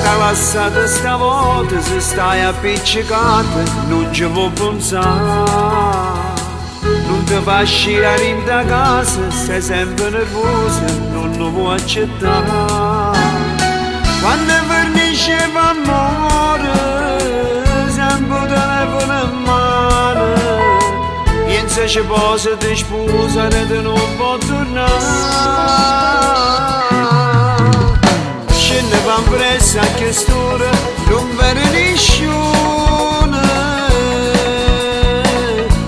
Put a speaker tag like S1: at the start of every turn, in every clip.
S1: T'ha lasciata stavolta, se stai appiccicata, non ci può pensare. Non ti fa uscire da casa, sei sempre nervosa, non lo puoi accettare. Quando finisce l'amore, sempre telefono in mano. Pensa ci possa ti sposare e non può tornare. Scende van presso a quest'ora, non viene nessuno.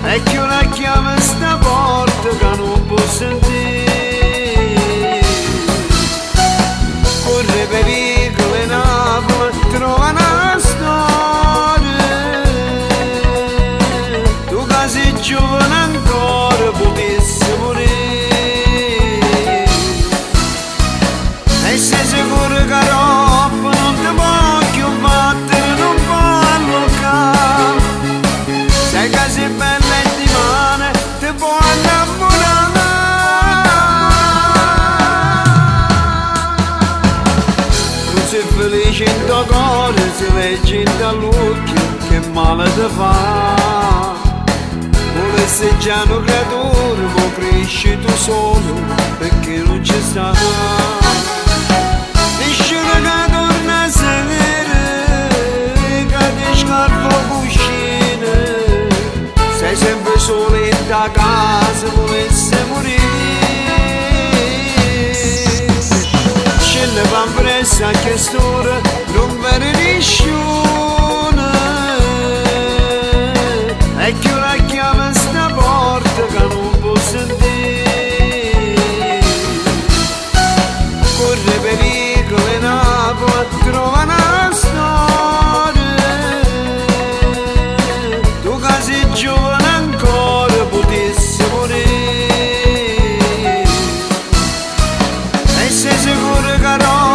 S1: E chi una chiama sta porta che non può sentire. Corre per vicoli Napoli, trova una storia. Tu che sei giovane ancora, potessi morire. E sei sicuro che roba non ti può più battere, non può allocare. Sai che sei bella e di mano, ti può innamorare. Tu sei felice in tuo cuore, si legge in dall'occhio, che male ti fa. Volessi già un creatore, ma cresci tu solo, perché non ci sta. Nisciuno che torna a sedere, che ti scarpa cuscine. Sei sempre solo in ta casa, volessi morire. Scende van presso a quest'ora, non viene nessuno. E chi la chiama sta porta che non può sentire. Corre per vicoli Napoli, trova una storia. Tu che sei giovane ancora, potessi morire. E sei sicuro che no?